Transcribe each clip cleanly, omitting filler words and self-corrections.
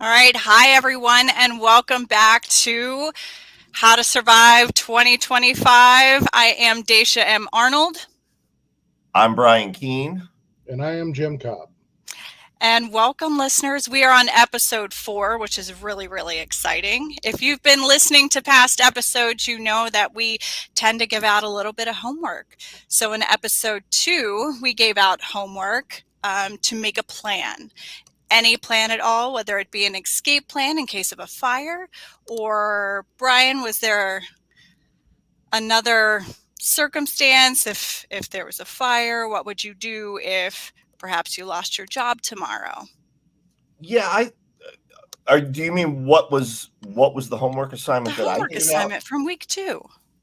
All right. Hi, everyone, and welcome back to How to Survive 2025. I am Dacia M. Arnold. I'm Brian Keene. And I am Jim Cobb. And welcome, listeners. We are on episode 4, which is really, really exciting. If you've been listening to past episodes, you know that we tend to give out a little bit of homework. So in episode 2, we gave out homework to make a plan. Any plan at all, whether it be an escape plan in case of a fire, or Brian, was there another circumstance if there was a fire? What would you do if perhaps you lost your job tomorrow? Yeah, do you mean what was the homework The assignment that I homework gave out? assignment from week 2.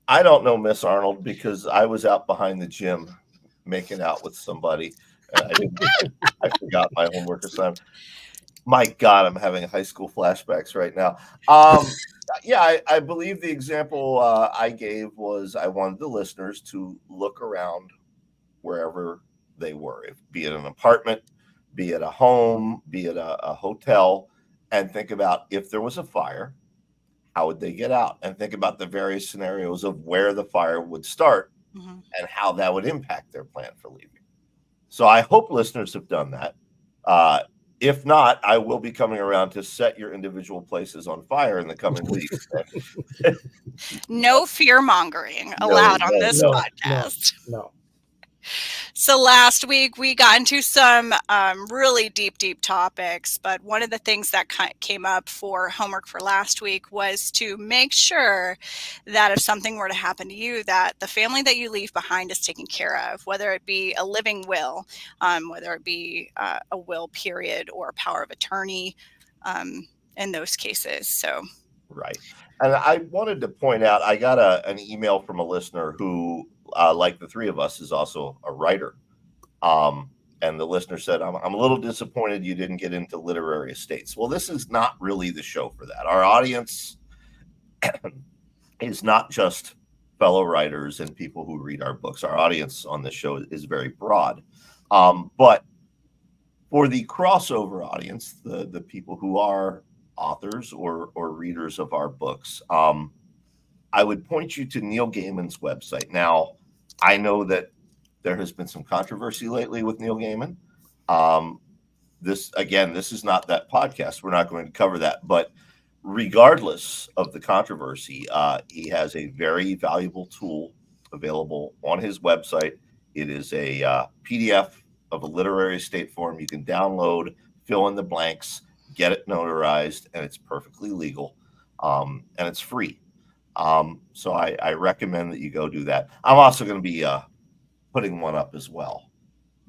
I don't know, Miss Arnold, because I was out behind the gym making out with somebody, and I didn't. I forgot my homework assignment. My God, I'm having high school flashbacks right now. Yeah, I believe the example I gave was I wanted the listeners to look around wherever they were, be it an apartment, be it a home, be it a hotel, and think about if there was a fire, how would they get out? And think about the various scenarios of where the fire would start Mm-hmm. and how that would impact their plan for leaving. So I hope listeners have done that. Uh, if not, I will be coming around to set your individual places on fire in the coming weeks. No fear mongering No, allowed on no, this no. podcast. No. So last week we got into some really deep topics, but one of the things that came up for homework for last week was to make sure that if something were to happen to you, that the family that you leave behind is taken care of, whether it be a living will, whether it be a will period or a power of attorney in those cases. So. Right. And I wanted to point out, I got an email from a listener who, like the three of us, is also a writer. And the listener said, I'm a little disappointed you didn't get into literary estates. Well, this is not really the show for that. Our audience is not just fellow writers and people who read our books. Our audience on this show is very broad. But for the crossover audience, the people who are authors or readers of our books, I would point you to Neil Gaiman's website. Now, I know that there has been some controversy lately with Neil Gaiman. This is not that podcast. We're not going to cover that. But regardless of the controversy, he has a very valuable tool available on his website. It is a PDF of a literary estate form you can download, fill in the blanks, get it notarized, and it's perfectly legal, and it's free. So I recommend that you go do that. I'm also going to be putting one up as well.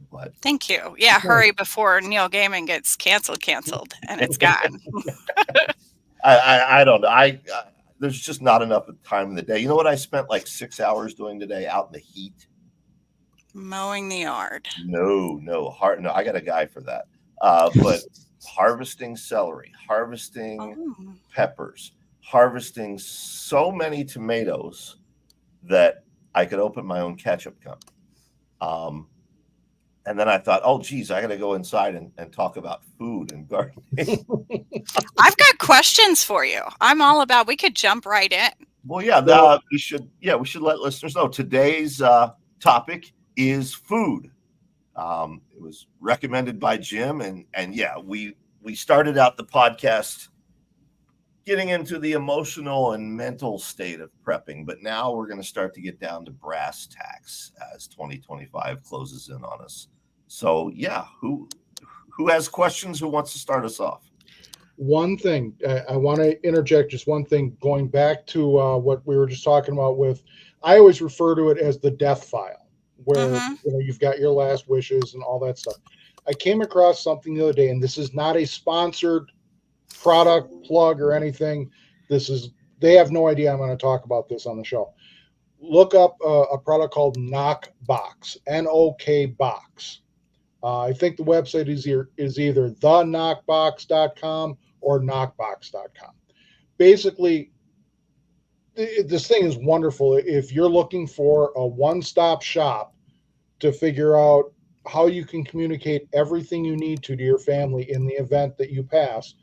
But Thank you. Yeah, hurry before Neil Gaiman gets canceled, and it's gone. I don't know. There's just not enough time in the day. You know what I spent like 6 hours doing today out in the heat? Mowing the yard. No, I got a guy for that. But harvesting celery, harvesting Oh. peppers, harvesting so many tomatoes that I could open my own ketchup company. And then I thought, oh, geez, I got to go inside and talk about food and gardening. I've got questions for you. I'm all about, we could jump right in. Well, yeah, we should let listeners know today's topic is food. It was recommended by Jim, and yeah, we started out the podcast getting into the emotional and mental state of prepping, but now we're going to start to get down to brass tacks as 2025 closes in on us. So yeah, who has questions? Who wants to start us off? One thing I want to interject, just one thing, going back to what we were just talking about with, I always refer to it as the death file, where you've got your last wishes and all that stuff. I came across something the other day, and this is not a sponsored product plug or anything. They have no idea I'm going to talk about this on the show. Look up a product called Knockbox, N-O-K box. I think the website is either theknockbox.com or knockbox.com. Basically, this thing is wonderful. If you're looking for a one-stop shop to figure out how you can communicate everything you need to your family in the event that you pass,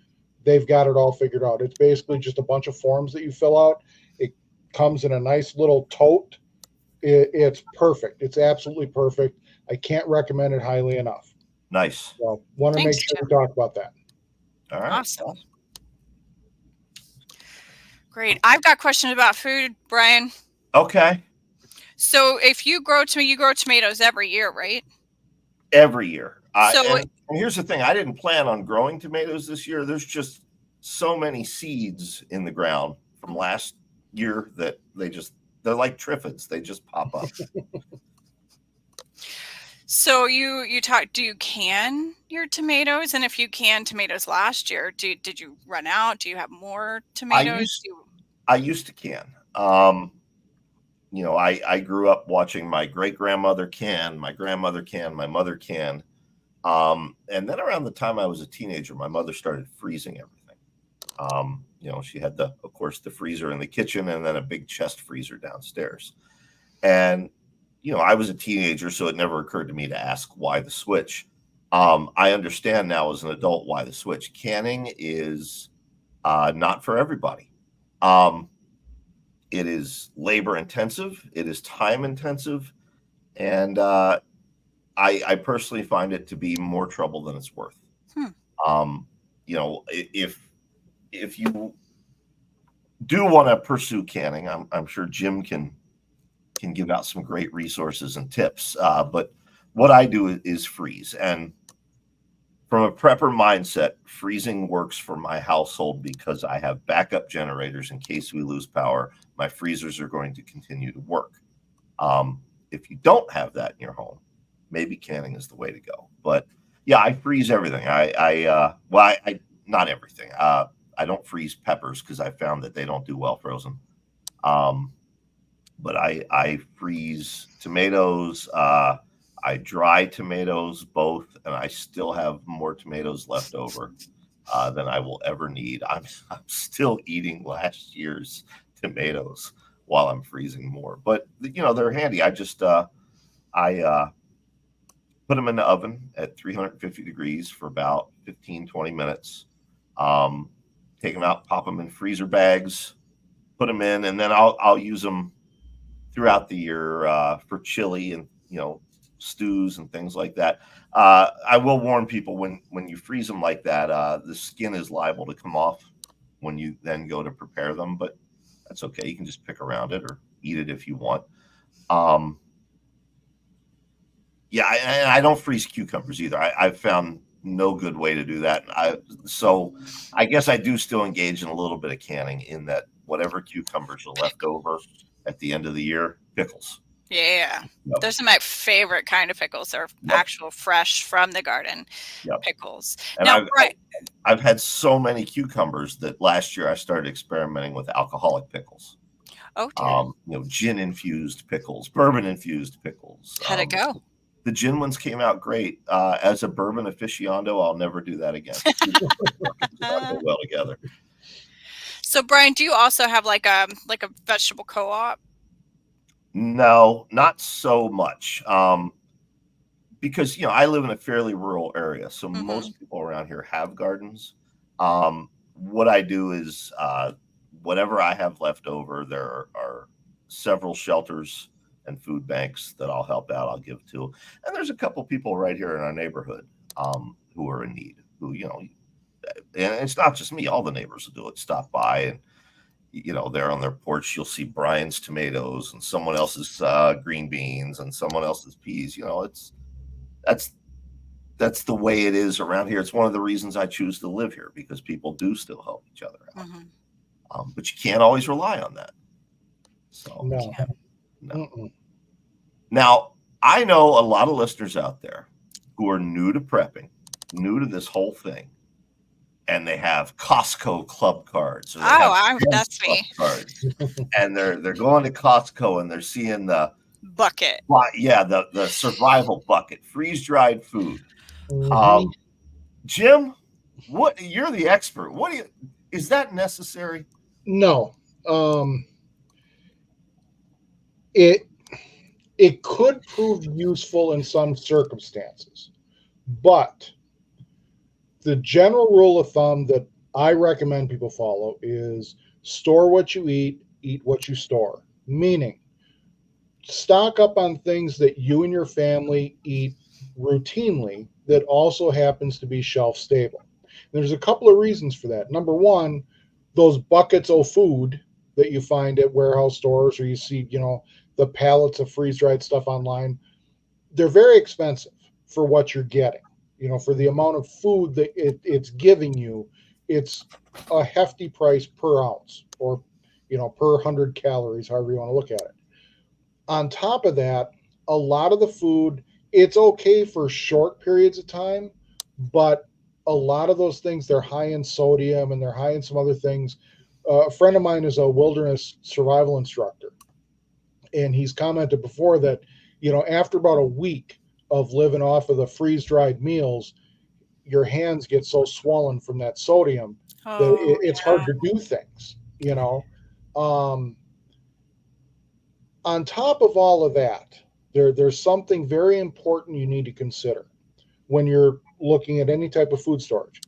they've got it all figured out. It's basically just a bunch of forms that you fill out. It comes in a nice little tote. It's perfect. It's absolutely perfect. I can't recommend it highly enough. Nice. So, want to make Thanks, sure Jim. we talk about that. All right. Awesome. Great. I've got questions about food, Brian. Okay. So if you grow tomatoes every year, right? Every year. So And here's the thing. I didn't plan on growing tomatoes this year. There's just so many seeds in the ground from last year that they're like triffids. They just pop up. So do you can your tomatoes? And if you canned tomatoes last year, did you run out? Do you have more tomatoes? I used to can. I grew up watching my great grandmother can, my grandmother can, my mother can. And then around the time I was a teenager, my mother started freezing everything. She had of course, the freezer in the kitchen and then a big chest freezer downstairs. And, I was a teenager, so it never occurred to me to ask why the switch. I understand now as an adult why the switch. Canning is not for everybody. It is labor intensive. It is time intensive. And I personally find it to be more trouble than it's worth. If you do want to pursue canning, I'm sure Jim can give out some great resources and tips. But what I do is freeze. And from a prepper mindset, freezing works for my household because I have backup generators in case we lose power. My freezers are going to continue to work. If you don't have that in your home, maybe canning is the way to go. But yeah, I freeze everything. I not everything. I don't freeze peppers because I found that they don't do well frozen. But I freeze tomatoes. I dry tomatoes both, and I still have more tomatoes left over than I will ever need. I'm still eating last year's tomatoes while I'm freezing more. But they're handy. I just I put them in the oven at 350 degrees for about 15, 20 minutes. Take them out, pop them in freezer bags, put them in, and then I'll use them throughout the year for chili and stews and things like that. I will warn people when you freeze them like that, the skin is liable to come off when you then go to prepare them, but that's okay. You can just pick around it or eat it if you want. I don't freeze cucumbers either. I've found no good way to do that. So I guess I do still engage in a little bit of canning in that whatever cucumbers are left over at the end of the year, pickles. Yeah. Yep. Those are my favorite kind of pickles. They're actual fresh from the garden pickles. And now, I've had so many cucumbers that last year I started experimenting with alcoholic pickles. Oh, dear. Gin infused pickles, bourbon infused pickles. How'd it go? The gin ones came out great. As a bourbon aficionado, I'll never do that again. Not go well together. So, Brian, do you also have like a vegetable co-op? No, not so much. Because I live in a fairly rural area, so most people around here have gardens. What I do is whatever I have left over, there are several shelters and food banks that I'll help out, I'll give to. And there's a couple people right here in our neighborhood who are in need, who, and it's not just me, all the neighbors will do it, stop by and, they're on their porch, you'll see Brian's tomatoes and someone else's green beans and someone else's peas. That's the way it is around here. It's one of the reasons I choose to live here, because people do still help each other out. But you can't always rely on that. So no. Now, I know a lot of listeners out there who are new to prepping, new to this whole thing, and they have Costco club cards. Or that's me. Cards, and they're going to Costco and they're seeing the bucket. The survival bucket, freeze dried food. Jim, you're the expert. Is that necessary? No. It could prove useful in some circumstances, but the general rule of thumb that I recommend people follow is store what you eat what you store. Meaning, stock up on things that you and your family eat routinely that also happens to be shelf stable. There's a couple of reasons for that. Number one, those buckets of food that you find at warehouse stores or you see, the pallets of freeze dried stuff online, they're very expensive for what you're getting. For the amount of food that it's giving you, it's a hefty price per ounce or, per 100 calories, however you want to look at it. On top of that, a lot of the food, it's okay for short periods of time, but a lot of those things, they're high in sodium and they're high in some other things. A friend of mine is a wilderness survival instructor, and he's commented before that, after about a week of living off of the freeze dried meals, your hands get so swollen from that sodium that Oh, it's yeah. hard to do things. Um, on top of all of that, there's something very important you need to consider when you're looking at any type of food storage.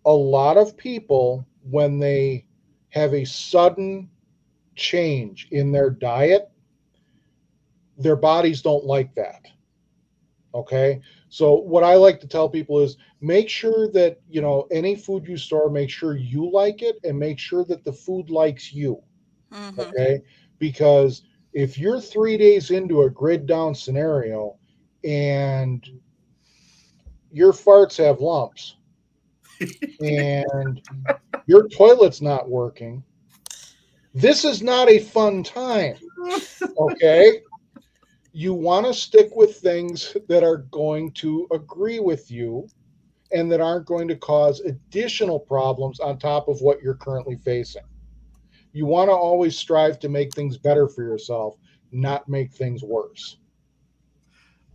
A lot of people, when they have a sudden change in their diet, their bodies don't like that. Okay. So, what I like to tell people is make sure that, any food you store, make sure you like it and make sure that the food likes you. Mhm. Okay. Because if you're 3 days into a grid down scenario and your farts have lumps and your toilet's not working, this is not a fun time. Okay. You want to stick with things that are going to agree with you and that aren't going to cause additional problems on top of what you're currently facing. You want to always strive to make things better for yourself, not make things worse.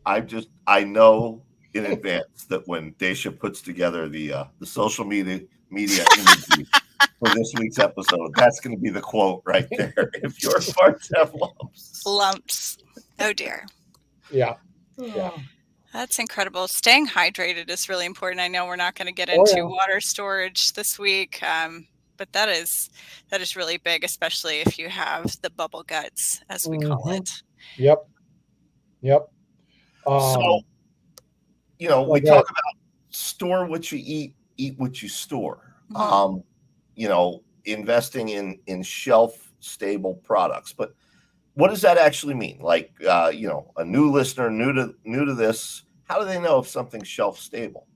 I know in advance that when Dacia puts together the social media imagery for this week's episode, that's going to be the quote right there. If your farts have lumps. Lumps. Oh dear. Yeah. Yeah. That's incredible. Staying hydrated is really important. I know we're not going to get Oh, into yeah. water storage this week, but that is really big, especially if you have the bubble guts, as we call Hmm. it. Yep. Yep. So, Um, we okay. talk about store what you eat what you store. Mhm. Investing in shelf stable products. But what does that actually mean? Like, a new listener, new to this, how do they know if something's shelf stable?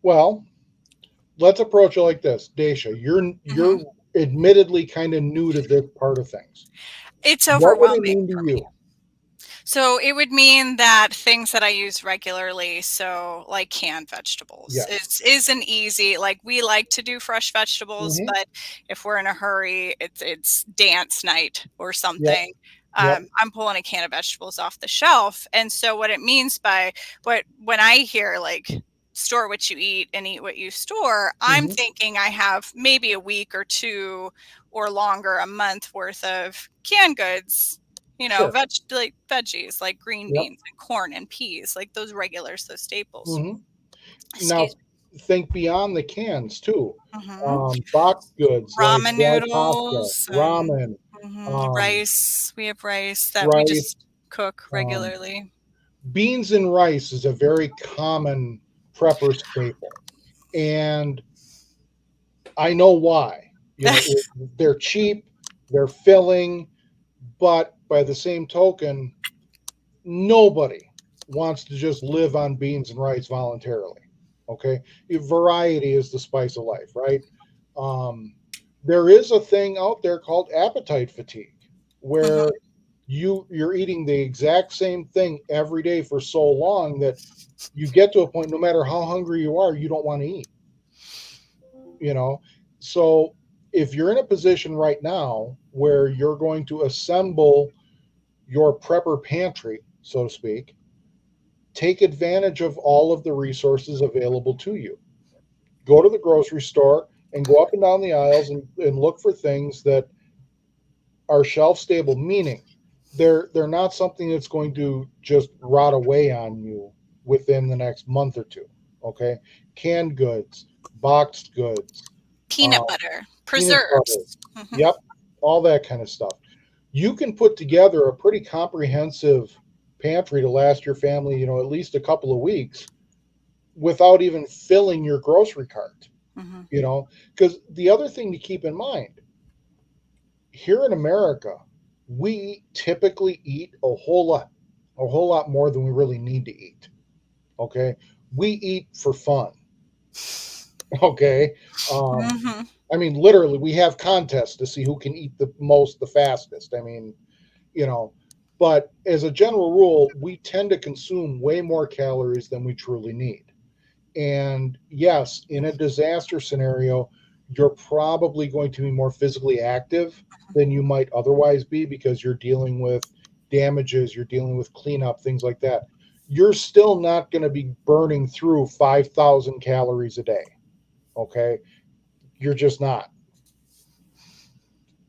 Well, let's approach it like this. Dacia, you're Mhm. admittedly kind of new to this part of things. It's What would it overwhelming mean to for me. you? So it would mean that things that I use regularly, so like canned vegetables, Yes. is an easy. Like we like to do fresh vegetables, Hmm. but if we're in a hurry, it's dance night or Yep. something. Yep. I'm pulling a can of vegetables off the shelf, and so what it means by when I hear like store what you eat and eat what you store, I'm Hmm. thinking I have maybe a week or two or longer, a month worth of canned goods, Sure. like veggies like green Yep. beans and corn and peas, like those regulars, those staples. Hmm. Excuse Now, think beyond the cans too. me. Box goods like Ramen dry pasta, noodles and ramen, um, rice. We have rice that we rice. just cook Um, regularly. Beans and rice is a very common prepper staple, and I know why. They're cheap, they're filling, but by the same token, nobody wants to just live on beans and rice voluntarily. Okay, variety is the spice of life, right? Um, there is a thing out there called appetite fatigue, where Mhm. you're eating the exact same thing every day for so long that you get to a point, no matter how hungry you are, you don't want to eat. You know, so if you're in a position right now where you're going to assemble your prepper pantry, so to speak, take advantage of all of the resources available to you. Go to the grocery store and go up and down the aisles and look for things that are shelf stable, meaning they're not something that's going to just rot away on you within the next month or two. Okay. Canned goods, boxed goods, Peanut butter, peanut butter. preserves. Mhm. Yep, all that kind of stuff. You can put together a pretty comprehensive pantry to last your family, at least a couple of weeks without even filling your grocery cart, Mhm. because the other thing to keep in mind here in America, we typically eat a whole lot more than we really need to eat. Okay. We eat for fun. Okay. Um, Mhm. I mean, literally, we have contests to see who can eat the most, the fastest. I mean, you know, but as a general rule, we tend to consume way more calories than we truly need. And yes, in a disaster scenario, you're probably going to be more physically active than you might otherwise be because you're dealing with damages, you're dealing with cleanup, things like that. You're still not going to be burning through 5,000 calories a day. Okay. You're just not.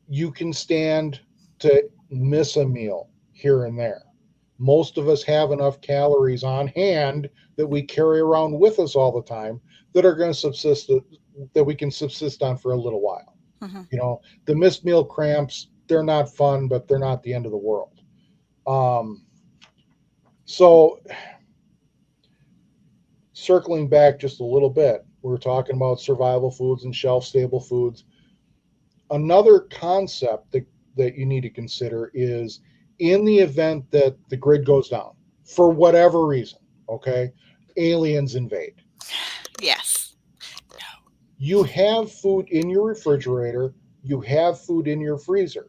You can stand to miss a meal here and there. Most of us have enough calories on hand that we carry around with us all the time that are going to subsist, that we can subsist on for a little while. Mhm. The missed meal cramps, they're not fun, but they're not the end of the world. Um, so circling back just a little bit, we were talking about survival foods and shelf stable foods. Another concept that you need to consider is in the event that the grid goes down for whatever reason, okay, aliens invade. Yes. You have food in your refrigerator, you have food in your freezer.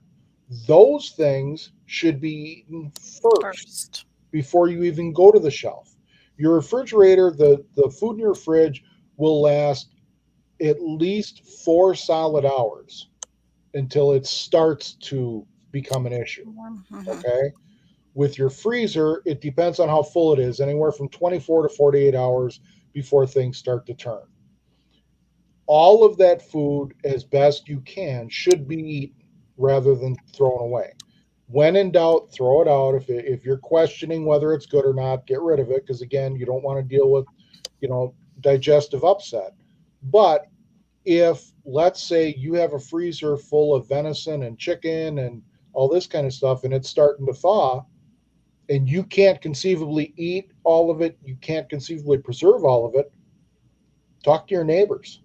Those things should be eaten first First. before you even go to the shelf. Your refrigerator, the food in your fridge will last at least 4 solid hours until it starts to become an issue. Warm. Mhm. Okay. With your freezer, it depends on how full it is, anywhere from 24 to 48 hours before things start to turn. All of that food, as best you can, should be eaten rather than thrown away. When in doubt, throw it out. If you're questioning whether it's good or not, get rid of it because, again, you don't want to deal with, digestive upset. But if, let's say, you have a freezer full of venison and chicken and all this kind of stuff and it's starting to thaw and you can't conceivably eat all of it, you can't conceivably preserve all of it, talk to your neighbors,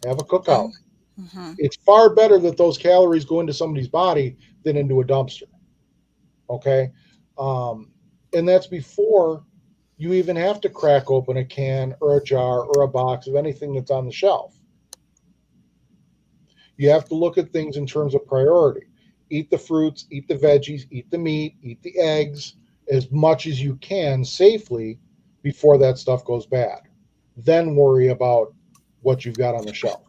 have a cookout. Mhm. It's far better that those calories go into somebody's body than into a dumpster. Okay. Um, and that's before you even have to crack open a can or a jar or a box of anything that's on the shelf. You have to look at things in terms of priority. Eat the fruits, eat the veggies, eat the meat, eat the eggs as much as you can safely before that stuff goes bad. Then worry about what you've got on the shelf.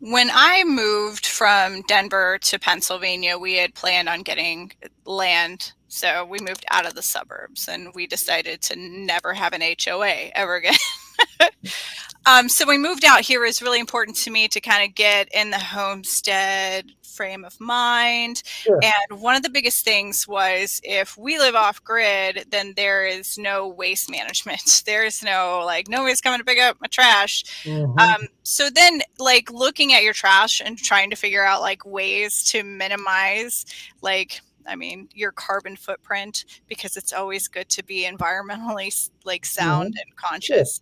When I moved from Denver to Pennsylvania, we had planned on getting land. So we moved out of the suburbs and we decided to never have an HOA ever again. So we moved out here. Is really important to me to kind of get in the homestead frame of mind. Sure. And one of the biggest things was if we live off grid, then there is no waste management. There's no like nobody's coming to pick up my trash. Mm-hmm. So then like looking at your trash and trying to figure out like ways to minimize like I mean, your carbon footprint because it's always good to be environmentally like sound Mm-hmm. and Sure. conscious.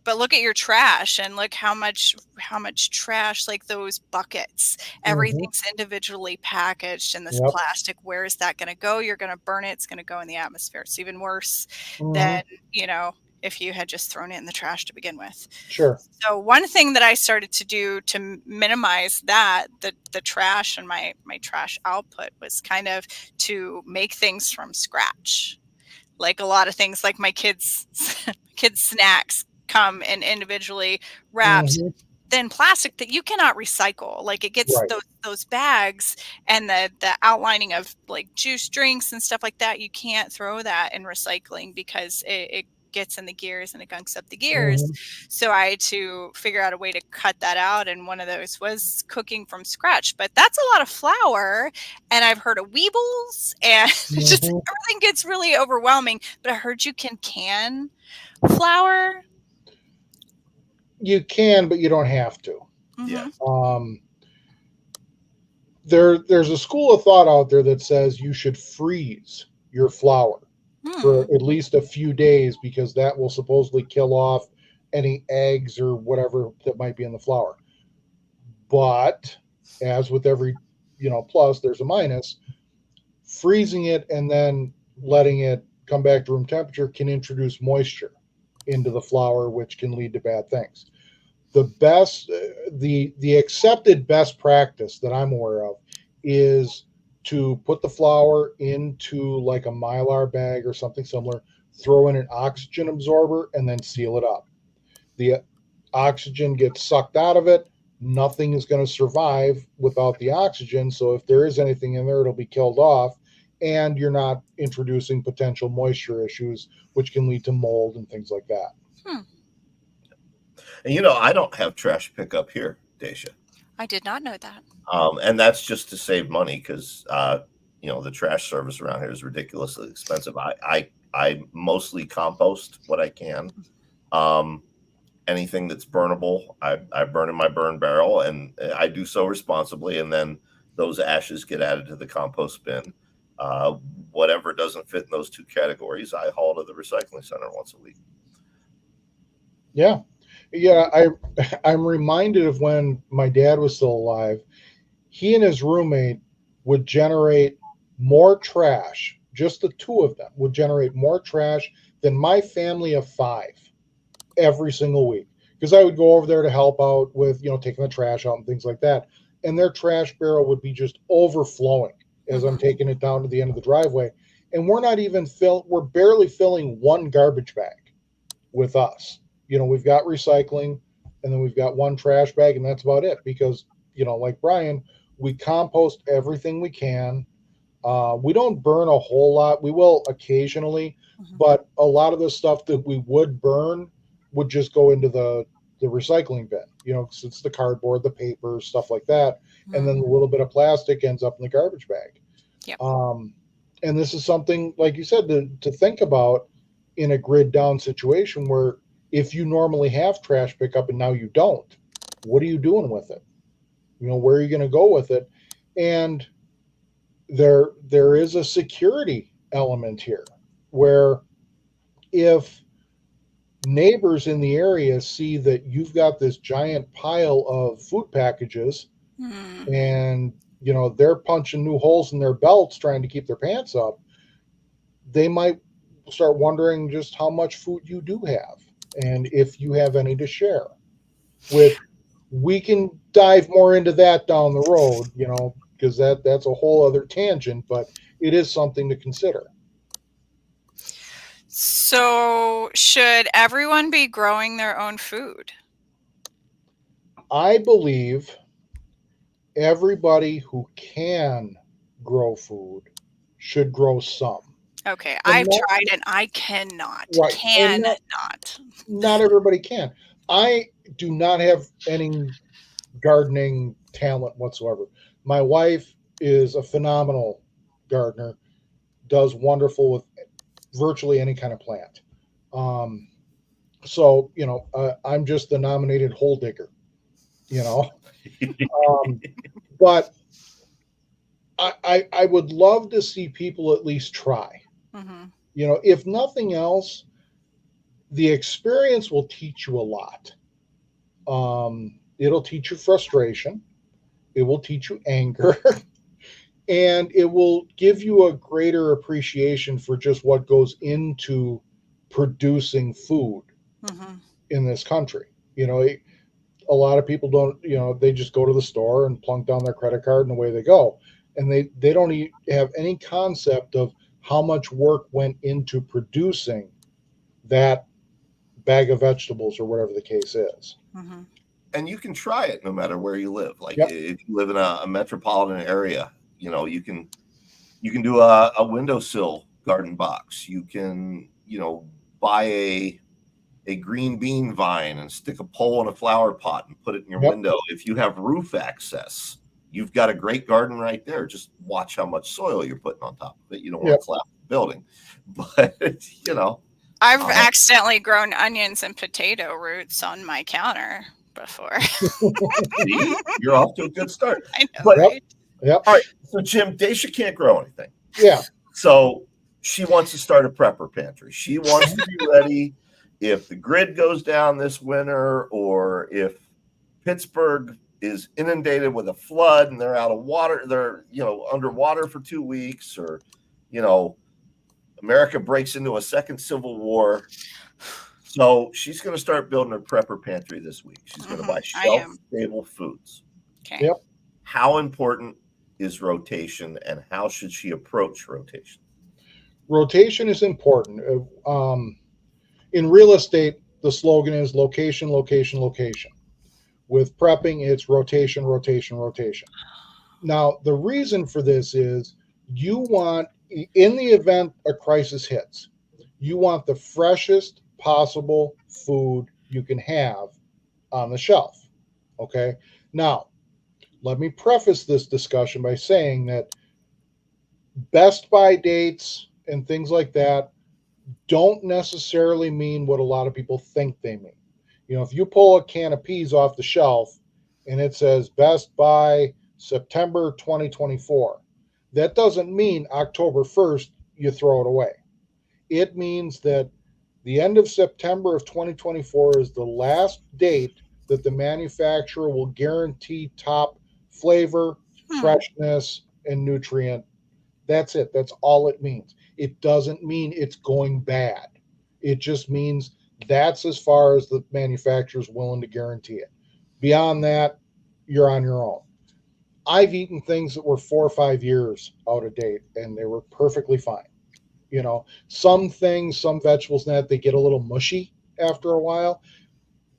But look at your trash and look how much trash like those buckets. Mm-hmm. Everything's individually packaged in this Yep. plastic. Where is that going to go? You're going to burn it. It's going to go in the atmosphere. It's even worse than, Mm-hmm. you know, if you had just thrown it in the trash to begin with. Sure. So one thing that I started to do to minimize that, the trash and my trash output was kind of to make things from scratch. Like a lot of things like my kids snacks come in individually wrapped Mm-hmm. thin plastic that you cannot recycle. Like it gets Right. those bags and the outlining of like juice drinks and stuff like that. You can't throw that in recycling because it gets in the gears and it gunks up the gears. Mm-hmm. So I had to figure out a way to cut that out. And one of those was cooking from scratch. But that's a lot of flour. And I've heard of Weebles and just Mm-hmm. everything gets really overwhelming. But I heard you can flour. You can, but you don't have to. Yeah. Um, there's a school of thought out there that says you should freeze your flour for Hmm. at least a few days because that will supposedly kill off any eggs or whatever that might be in the flour. But as with every plus, there's a minus. Freezing it and then letting it come back to room temperature can introduce moisture into the flour, which can lead to bad things. The accepted best practice that I'm aware of is to put the flour into like a mylar bag or something similar, throw in an oxygen absorber, and then seal it up. The oxygen gets sucked out of it. Nothing is going to survive without the oxygen. So if there is anything in there, it'll be killed off. And you're not introducing potential moisture issues, which can lead to mold and things like that. Hmm. And I don't have trash pickup here, Dacia. I did not know that. And that's just to save money because the trash service around here is ridiculously expensive. I mostly compost what I can. Anything that's burnable, I burn in my burn barrel, and I do so responsibly. And then those ashes get added to the compost bin. Whatever doesn't fit in those two categories, I haul to the recycling center once a week. Yeah. I'm reminded of when my dad was still alive. He and his roommate would generate more trash. Just the two of them would generate more trash than my family of 5 every single week. Because I would go over there to help out with taking the trash out and things like that, and their trash barrel would be just overflowing as I'm taking it down to the end of the driveway. And we're barely filling one garbage bag with us. We've got recycling, and then we've got one trash bag, and that's about it. Because like Brian, we compost everything we can. We don't burn a whole lot. We will occasionally, but a lot of the stuff that we would burn would just go into the recycling bin. Because it's the cardboard, the paper, stuff like that, and then a little bit of plastic ends up in the garbage bag. Yep. And this is something, like you said, to think about in a grid down situation where if you normally have trash pickup and now you don't, what are you doing with it? Where are you going to go with it? And there is a security element here where if neighbors in the area see that you've got this giant pile of food packages and they're punching new holes in their belts trying to keep their pants up, they might start wondering just how much food you do have and if you have any to share. Which we can dive more into that down the road, because that's a whole other tangent, but it is something to consider. So, should everyone be growing their own food? I believe everybody who can grow food should grow some. Okay, And I've tried and I cannot. right. Cannot. Not everybody can. I do not have any gardening talent whatsoever. My wife is a phenomenal gardener, does wonderful with virtually any kind of plant. So I'm just the nominated hole digger, but I would love to see people at least try. If nothing else, the experience will teach you a lot. It'll teach you frustration. It will teach you anger. And it will give you a greater appreciation for just what goes into producing food in this country. A lot of people don't, they just go to the store and plunk down their credit card and away they go. And they don't have any concept of how much work went into producing that bag of vegetables or whatever the case is. And you can try it no matter where you live. Like Yep. if you live in a metropolitan area, you can do a windowsill garden box. You can buy a green bean vine and stick a pole in a flower pot and put it in your window. If you have roof access, you've got a great garden right there. Just watch how much soil you're putting on top of it. You don't want to collapse the building, but I've accidentally grown onions and potato roots on my counter before. See, you're off to a good start. I know, But right? Yep. all right, so Jim, Dacia can't grow anything. Yeah. So she wants to start a prepper pantry. She wants to be ready if the grid goes down this winter, or if Pittsburgh is inundated with a flood and they're out of water, they're underwater for 2 weeks, or America breaks into a second civil war. So she's going to start building her prepper pantry this week. She's going to buy shelf-stable foods. Okay. Yep. How important is rotation, and how should she approach rotation? Rotation is important. In real estate, the slogan is location, location, location. With prepping, it's rotation, rotation, rotation. Now, the reason for this is you want, in the event a crisis hits, you want the freshest possible food you can have on the shelf. Okay. Now, let me preface this discussion by saying that best by dates and things like that don't necessarily mean what a lot of people think they mean. If you pull a can of peas off the shelf and it says best by September 2024, that doesn't mean October 1st you throw it away. It means that the end of September of 2024 is the last date that the manufacturer will guarantee top flavor, freshness, and nutrient. That's it. That's all it means. It doesn't mean it's going bad. It just means that's as far as the manufacturer's willing to guarantee it. Beyond that, you're on your own. I've eaten things that were 4 or 5 years out of date, and they were perfectly fine. Some things, some vegetables, that they get a little mushy after a while.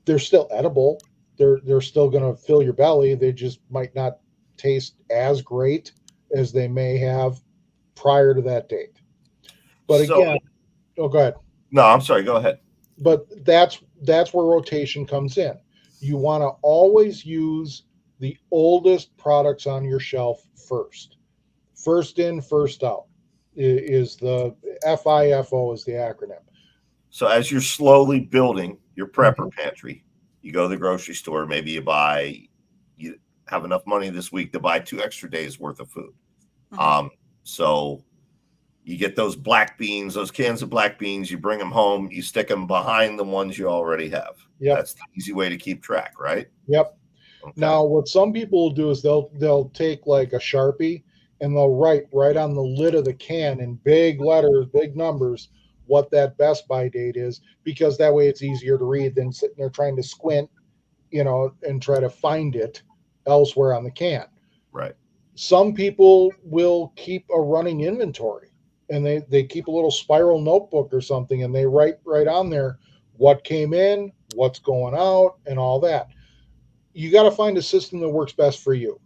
They're still edible. They're still going to fill your belly. They just might not taste as great as they may have prior to that date. But again, go ahead. No, I'm sorry. Go ahead. But that's where rotation comes in. You want to always use the oldest products on your shelf first. First in, first out is the FIFO is the acronym. So as you're slowly building your prepper pantry, you go to the grocery store, maybe you have enough money this week to buy 2 extra days worth of food. So you get those black beans, those cans of black beans, you bring them home, you stick them behind the ones you already have. Yep. That's the easy way to keep track, right? Yep. Okay. Now, what some people will do is they'll take like a Sharpie and they'll write right on the lid of the can in big letters, big numbers, what that best by date is, because that way it's easier to read than sitting there trying to squint, and try to find it elsewhere on the can. Right. Some people will keep a running inventory, and they keep a little spiral notebook or something, and they write right on there what came in, what's going out, and all that. You got to find a system that works best for you.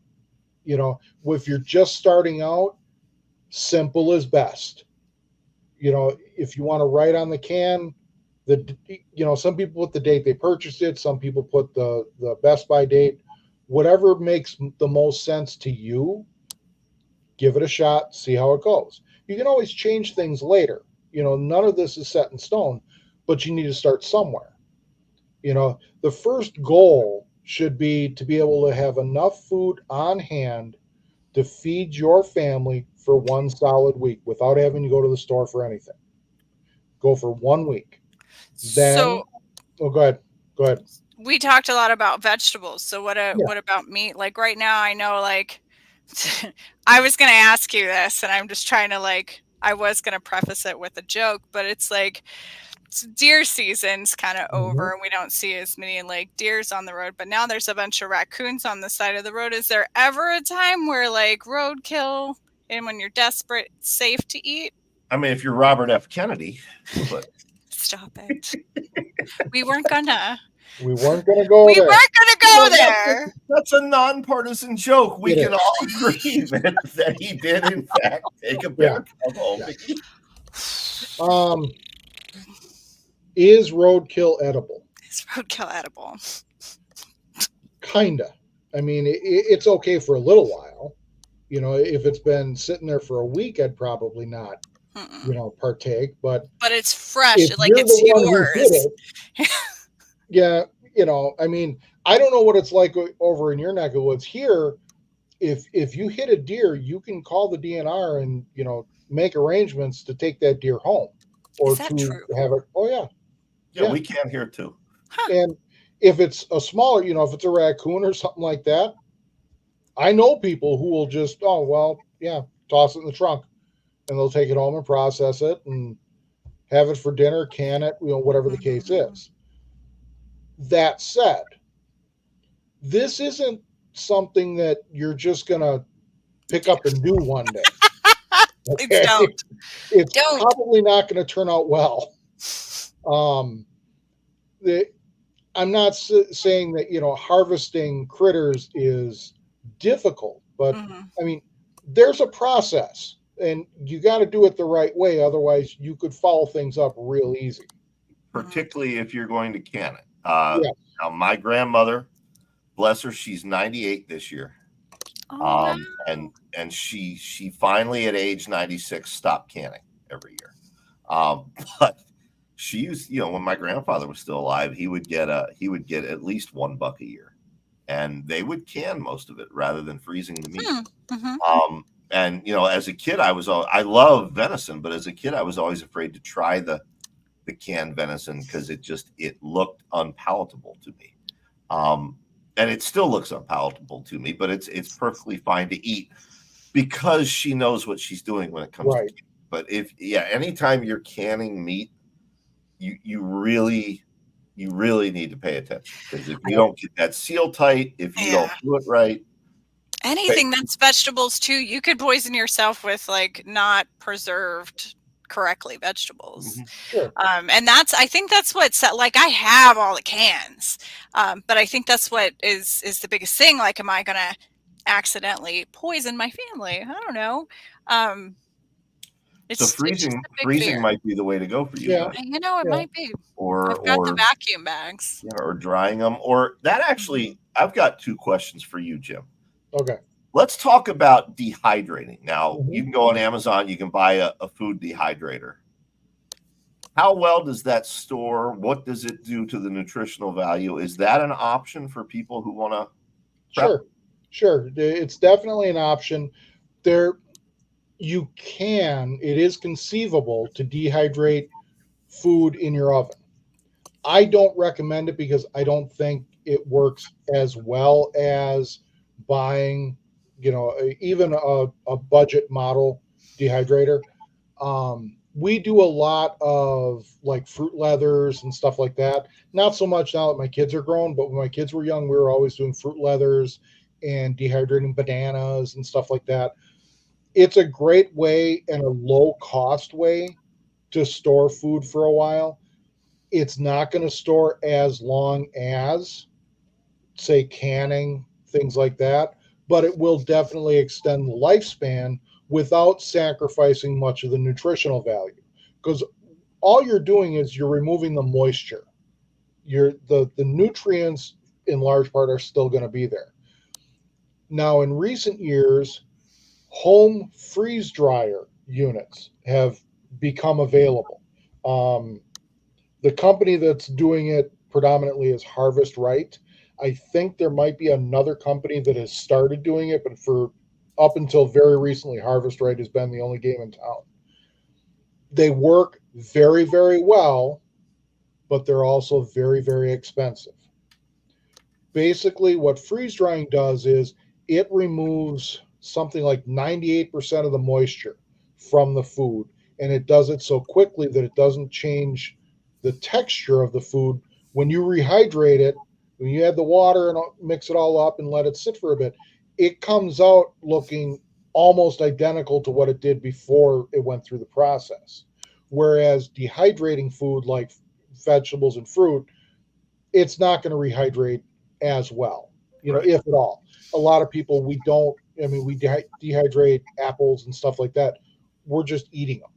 If you're just starting out, simple is best. If you want to write on the can, some people put the date they purchased it, some people put the best by date. Whatever makes the most sense to you, give it a shot, see how it goes. You can always change things later. None of this is set in stone, but you need to start somewhere. The first goal should be to be able to have enough food on hand to feed your family for 1 solid week without having to go to the store for anything. Go for 1 week. Then, go ahead. Go ahead. We talked a lot about vegetables. So what about meat? Like right now, I know I was going to ask you this, and I'm just trying to I was going to preface it with a joke, but it's deer season's kind of over, and we don't see as many deers on the road, but now there's a bunch of raccoons on the side of the road. Is there ever a time where roadkill, and when you're desperate, it's safe to eat? I mean, if you're Robert F. Kennedy, but stop it. We weren't gonna go there. weren't gonna go there. That's a nonpartisan joke. We can all agree that he did in fact take a bear cub home. Is roadkill edible? Is roadkill edible? Kinda. I mean, it's okay for a little while. If it's been sitting there for a week, I'd probably not partake. But it's fresh, if like you're the it's one who did yours. it, yeah, I mean, I don't know what it's like over in your neck of the woods. Here, if you hit a deer, you can call the DNR and make arrangements to take that deer home Is or that to true? have it. Oh yeah, Yeah, yeah. we can here too. Huh. And if it's a smaller, if it's a raccoon or something like that, I know people who will just, oh well, yeah, toss it in the trunk, and they'll take it home and process it and have it for dinner, can it, whatever the case Mhm. is. That said, this isn't something that you're just gonna pick up and do one day. Please Okay, don't. it's Don't. probably not going to turn out well. Um, the, I'm not saying that harvesting critters is difficult, but Mhm. I mean there's a process, and you got to do it the right way. Otherwise, you could foul things up real easy. Mhm. Particularly if you're going to can it. Yeah. Now, my grandmother, bless her, she's 98 this year. Oh, wow. And she finally at age 96 stopped canning every year. But she used, when my grandfather was still alive, he would get at least $1 a year, and they would can most of it rather than freezing the meat. Hmm. Mhm. And as a kid, I love venison, but as a kid, I was always afraid to try the canned venison because it looked unpalatable to me. And it still looks unpalatable to me, but it's perfectly fine to eat because she knows what she's doing when it comes to Right. canning. But anytime you're canning meat, you really need to pay attention, because if you Yep. don't get that seal tight, if you don't Yeah. do it right, Anything that's vegetables too, you could poison yourself with like not preserved correctly vegetables. mhm. Sure. And I think that's like I have all the cans, but I think that's what is the biggest thing. Like, am I gonna accidentally poison my family? I don't know. Um, So it's just freezing a big fear. freezing might be the way to go for you Yeah. then, It Yeah. might be. or I've got the or vacuum bags. or drying them, or that Mhm. actually. I've got two questions for you, Jim. Okay. Let's talk about dehydrating. Now, Hmm. you can go on Amazon, you can buy a food dehydrator. How well does that store? What does it do to the nutritional value? Is that an option for people who want to prep? Sure. Sure. It's definitely an option. There, it is conceivable to dehydrate food in your oven. I don't recommend it because I don't think it works as well as buying, even a budget model dehydrator. We do a lot of like fruit leathers and stuff like that. Not so much now that my kids are grown, but when my kids were young, we were always doing fruit leathers and dehydrating bananas and stuff like that. It's a great way and a low cost way to store food for a while. It's not going to store as long as, say, canning, things like that, but it will definitely extend the lifespan without sacrificing much of the nutritional value. Because all you're doing is you're removing the moisture. The nutrients in large part are still going to be there. Now, in recent years, home freeze dryer units have become available. Um, the company that's doing it predominantly is Harvest Right. I think there might be another company that has started doing it, but for up until very recently, Harvest Right has been the only game in town. They work very, very well, but they're also very, very expensive. Basically, what freeze drying does is it removes something like 98% of the moisture from the food. And it does it so quickly that it doesn't change the texture of the food. When you rehydrate it, when you add the water and mix it all up and let it sit for a bit, it comes out looking almost identical to what it did before it went through the process. Whereas dehydrating food like vegetables and fruit, it's not going to rehydrate as well, Right. if at all. A lot of people, we don't, I mean, we dehydrate apples and stuff like that. We're just eating them.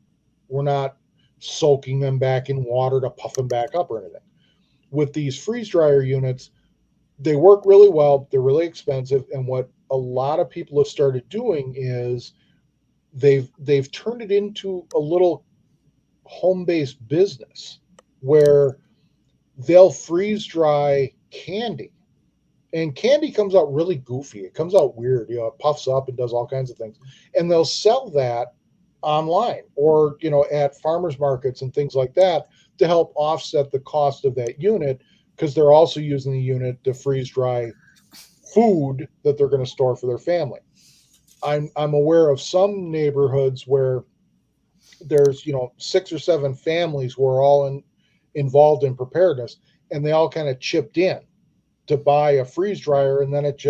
We're not soaking them back in water to puff them back up or anything. With these freeze dryer units, they work really well. They're really expensive. And what a lot of people have started doing is they've turned it into a little home-based business where they'll freeze dry candy, and candy comes out really goofy. It comes out weird, it puffs up and does all kinds of things, and they'll sell that online or at farmers markets and things like that to help offset the cost of that unit, because they're also using the unit to freeze dry food that they're going to store for their family. I'm aware of some neighborhoods where there's 6 or 7 families who are all involved in preparedness, and they all kind of chipped in to buy a freeze dryer, and then it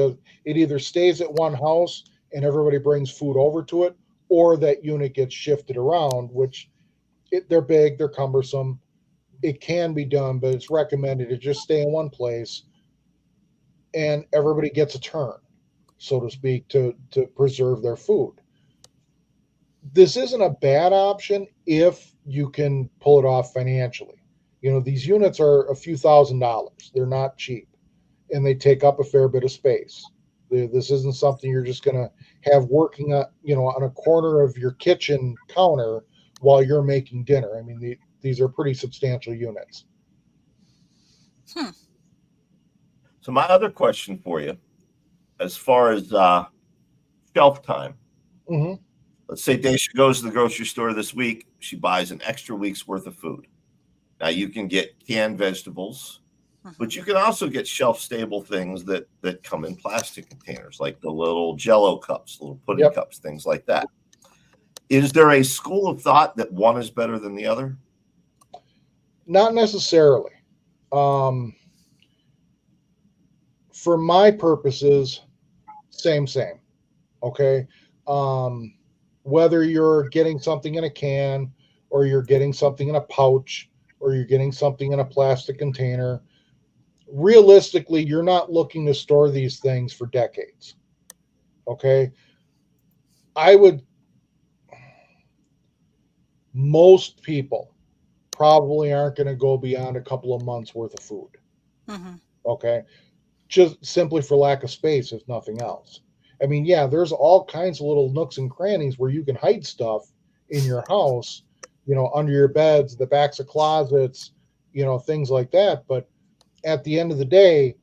either stays at one house and everybody brings food over to it, or that unit gets shifted around, which they're big, they're cumbersome. It can be done, but it's recommended to just stay in one place and everybody gets a turn, so to speak, to preserve their food. This isn't a bad option if you can pull it off financially. These units are a few $1,000s. They're not cheap, and they take up a fair bit of space. This isn't something you're just going to have working on a corner of your kitchen counter while you're making dinner. I mean, these are pretty substantial units. So my other question for you, as far as shelf time, let's say Dacia goes to the grocery store this week. She buys an extra week's worth of food. Now you can get canned vegetables, but you can also get shelf-stable things that come in plastic containers, like the little Jell-O cups, little pudding cups, things like that. Is there a school of thought that one is better than the other? Not necessarily. For my purposes, same. Okay. Whether you're getting something in a can, or you're getting something in a pouch, or you're getting something in a plastic container, realistically, you're not looking to store these things for decades. Okay. Most people probably aren't going to go beyond a couple of months worth of food. Okay. Just simply for lack of space, if nothing else. I mean, yeah, there's all kinds of little nooks and crannies where you can hide stuff in your house, under your beds, the backs of closets, things like that. But at the end of the day,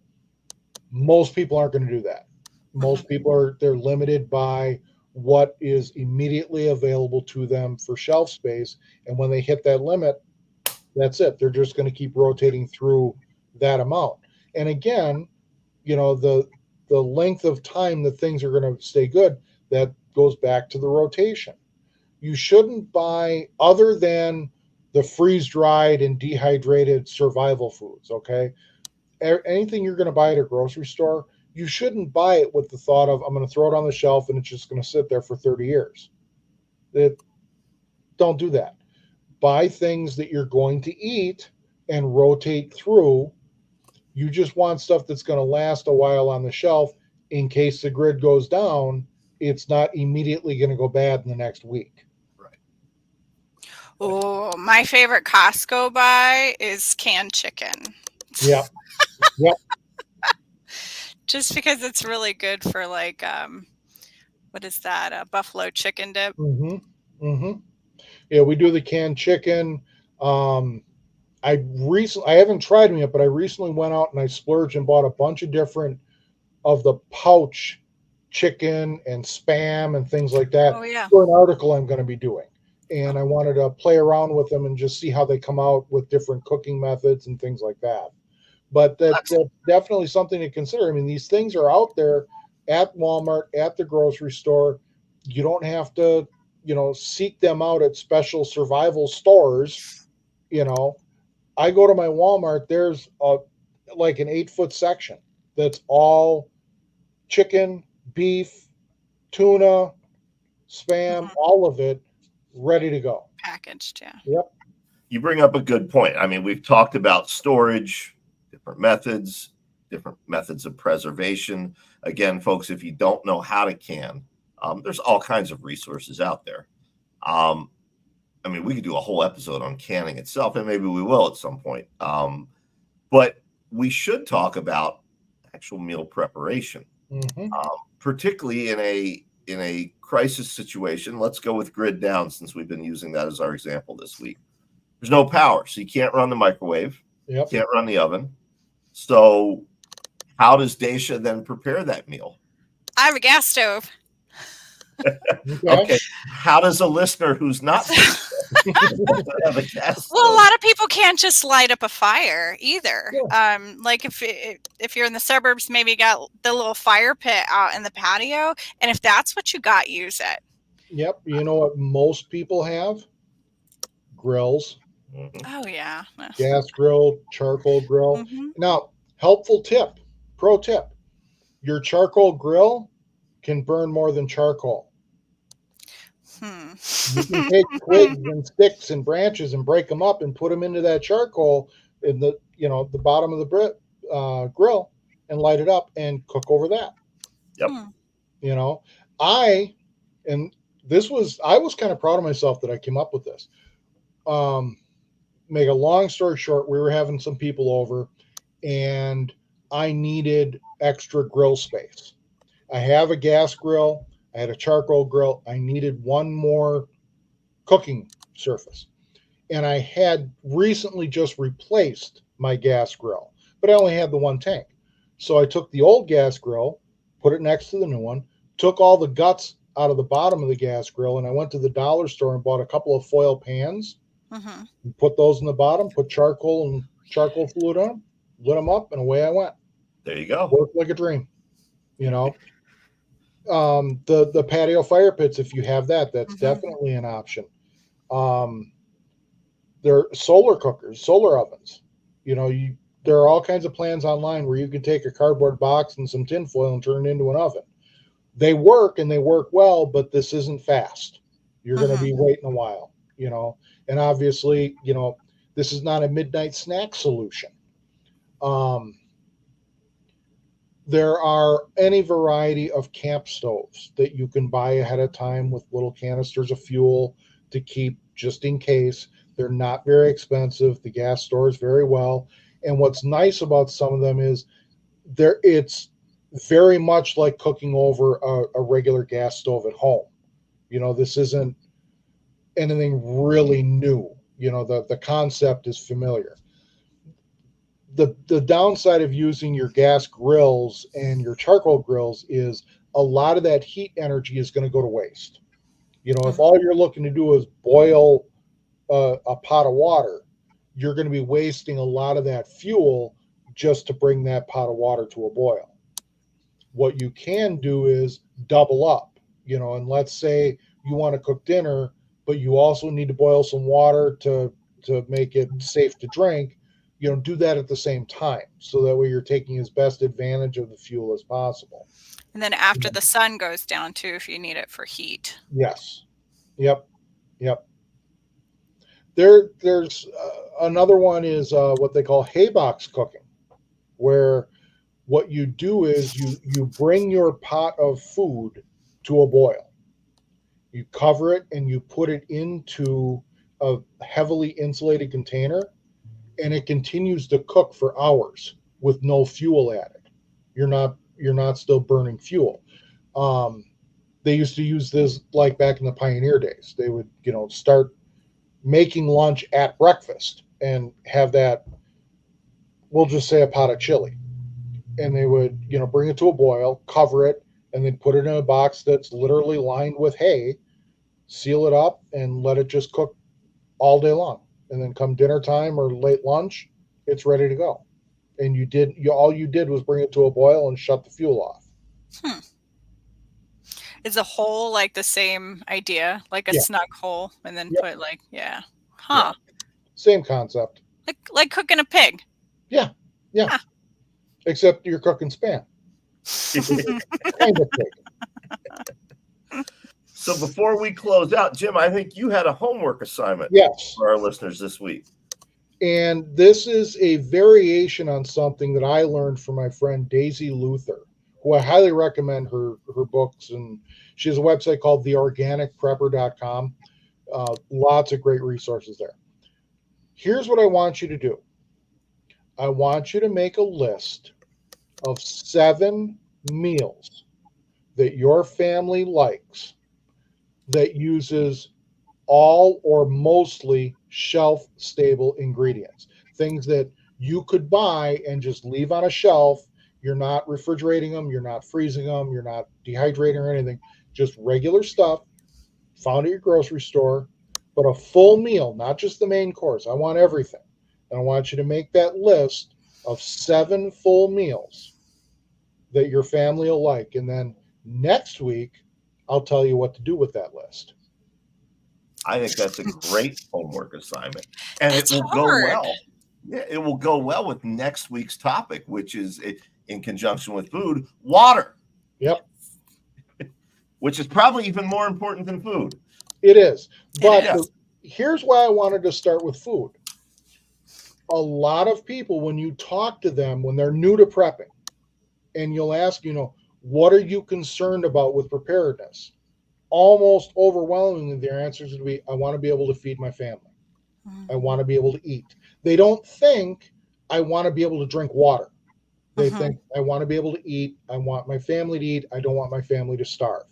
most people aren't going to do that. Most people they're limited by what is immediately available to them for shelf space. And when they hit that limit, that's it. They're just going to keep rotating through that amount. And again, the length of time that things are going to stay good, that goes back to the rotation. You shouldn't buy, other than the freeze dried and dehydrated survival foods. Okay. Anything you're going to buy at a grocery store, you shouldn't buy it with the thought of, I'm going to throw it on the shelf and it's just going to sit there for 30 years. Don't do that. Buy things that you're going to eat and rotate through. You just want stuff that's going to last a while on the shelf. In case the grid goes down, it's not immediately going to go bad in the next week. Right. Oh, my favorite Costco buy is canned chicken. Yep. Just because it's really good for what is that? A buffalo chicken dip. Yeah, we do the canned chicken. I haven't tried them yet, but I recently went out and I splurged and bought a bunch of different of the pouch chicken and Spam and things like that. Oh, yeah. For an article I'm going to be doing. And I wanted to play around with them and just see how they come out with different cooking methods and things like that. But that's definitely something to consider. I mean, these things are out there at Walmart, at the grocery store. You don't have to, seek them out at special survival stores. I go to my Walmart, there's like an 8-foot section that's all chicken, beef, tuna, Spam, all of it ready to go. Packaged, yeah. Yep. You bring up a good point. I mean, we've talked about storage, different methods of preservation. Again, folks, if you don't know how to can, there's all kinds of resources out there. I mean, we could do a whole episode on canning itself, and maybe we will at some point. But we should talk about actual meal preparation, particularly in a in a crisis situation, let's go with grid down since we've been using that as our example this week. There's no power, so you can't run the microwave. Yep. Can't run the oven. So how does Dacia then prepare that meal? I have a gas stove. Okay. How does a listener who's not have a gas stove? Well, a lot of people can't just light up a fire either. Yeah. Like if you're in the suburbs, maybe you got the little fire pit out in the patio, and if that's what you got, use it. Yep. You know what most people have? Grills. Mhm. Oh yeah. Gas grill, charcoal grill. Mm-hmm. Now, helpful tip, pro tip. Your charcoal grill can burn more than charcoal. You can take twigs and sticks and branches and break them up and put them into that charcoal in the bottom of the grill and light it up and cook over that. Yep. You know, I was kind of proud of myself that I came up with this. Make a long story short, we were having some people over and I needed extra grill space. I have a gas grill. I had a charcoal grill. I needed one more cooking surface. And I had recently just replaced my gas grill, but I only had the one tank. So I took the old gas grill, put it next to the new one, took all the guts out of the bottom of the gas grill, and I went to the dollar store and bought a couple of foil pans, put those in the bottom, put charcoal fluid on them, lit them up, and away I went. There you go. Worked like a dream, you know. The patio fire pits, if you have that, that's definitely an option. There are solar cookers, solar ovens. You know, there are all kinds of plans online where you can take a cardboard box and some tin foil and turn it into an oven. They work and they work well, but this isn't fast. You're going to be waiting a while, you know. And obviously, you know, this is not a midnight snack solution. There are any variety of camp stoves that you can buy ahead of time with little canisters of fuel to keep just in case. They're not very expensive. The gas stores very well. And what's nice about some of them is it's very much like cooking over a regular gas stove at home. You know, this isn't anything really new. You know, the concept is familiar. The downside of using your gas grills and your charcoal grills is a lot of that heat energy is going to go to waste. You know, if all you're looking to do is boil a pot of water, you're going to be wasting a lot of that fuel just to bring that pot of water to a boil. What you can do is double up, you know, and let's say you want to cook dinner, but you also need to boil some water to make it safe to drink. You know, do that at the same time, so that way you're taking as best advantage of the fuel as possible. And then after the sun goes down too, if you need it for heat. Yes. Yep. There's another one is what they call haybox cooking, where what you do is you bring your pot of food to a boil. You cover it and you put it into a heavily insulated container, and it continues to cook for hours with no fuel added. You're not still burning fuel. They used to use this like back in the pioneer days. They would, you know, start making lunch at breakfast and have that, we'll just say, a pot of chili. And they would, you know, bring it to a boil, cover it, and then put it in a box that's literally lined with hay, seal it up, and let it just cook all day long. And then come dinner time or late lunch, it's ready to go. And all you did was bring it to a boil and shut the fuel off. Is a hole like the same idea, like a snug hole, and then put like Same concept. Like cooking a pig. Yeah. Except you're cooking Spam. Kind of pig. So before we close out, Jim, I think you had a homework assignment for our listeners this week. And this is a variation on something that I learned from my friend Daisy Luther, who I highly recommend her books. And she has a website called theorganicprepper.com. Lots of great resources there. Here's what I want you to do. I want you to make a list of 7 meals that your family likes that uses all or mostly shelf stable ingredients, things that you could buy and just leave on a shelf. You're not refrigerating them, you're not freezing them, you're not dehydrating or anything, just regular stuff found at your grocery store, but a full meal, not just the main course. I want everything. And I want you to make that list of 7 full meals that your family will like. And then next week, I'll tell you what to do with that list. I think that's a great homework assignment, and It's it will go hard. well. Yeah, it will go well with next week's topic, which is in conjunction with food, water. Yep. Which is probably even more important than food. It is. But It is. Here's why I wanted to start with food. A lot of people, when you talk to them, when they're new to prepping, and you'll ask, what are you concerned about with preparedness? Almost overwhelmingly, their answers would be, I want to be able to feed my family. I want to be able to eat. They don't think, I want to be able to drink water. They think, I want to be able to eat. I want my family to eat. I don't want my family to starve.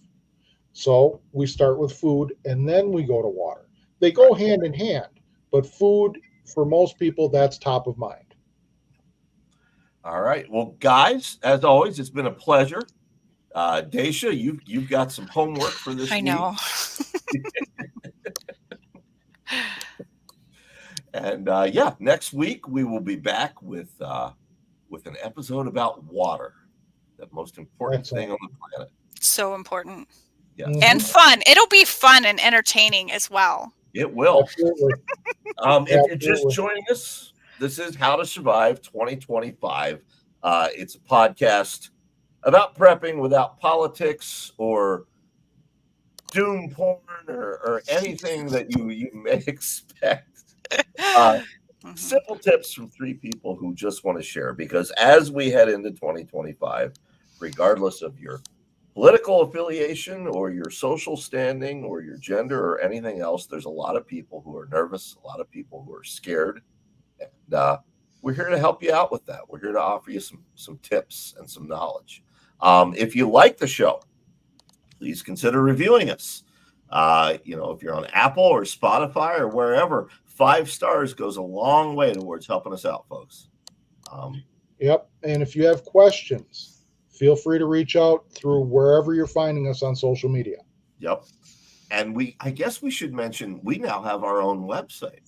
So we start with food and then we go to water. They go hand in hand, but food, for most people, that's top of mind. All right. Well, guys, as always, it's been a pleasure. Dacia, you've got some homework for this week. I know. And yeah, next week we will be back with an episode about water, the most important thing on the planet. So important. Yeah. And fun. It'll be fun and entertaining as well. It will. Absolutely. If you're just joining us, this is How to Survive 2025. It's a podcast about prepping without politics or doom porn or anything that you may expect. Simple tips from 3 people who just want to share, because as we head into 2025, regardless of your political affiliation or your social standing or your gender or anything else, there's a lot of people who are nervous, a lot of people who are scared. And we're here to help you out with that. We're here to offer you some tips and some knowledge. If you like the show, please consider reviewing us. If you're on Apple or Spotify or wherever, 5 stars goes a long way towards helping us out, folks. Yep. And if you have questions, feel free to reach out through wherever you're finding us on social media. Yep. And I guess we should mention, we now have our own website.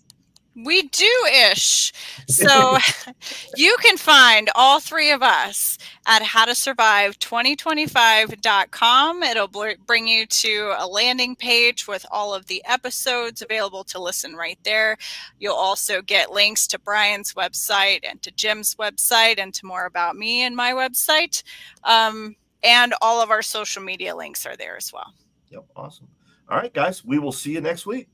We do-ish. So you can find all 3 of us at howtosurvive2025.com. It'll bring you to a landing page with all of the episodes available to listen right there. You'll also get links to Brian's website and to Jim's website and to more about me and my website. And all of our social media links are there as well. Yep. Awesome. All right, guys, we will see you next week.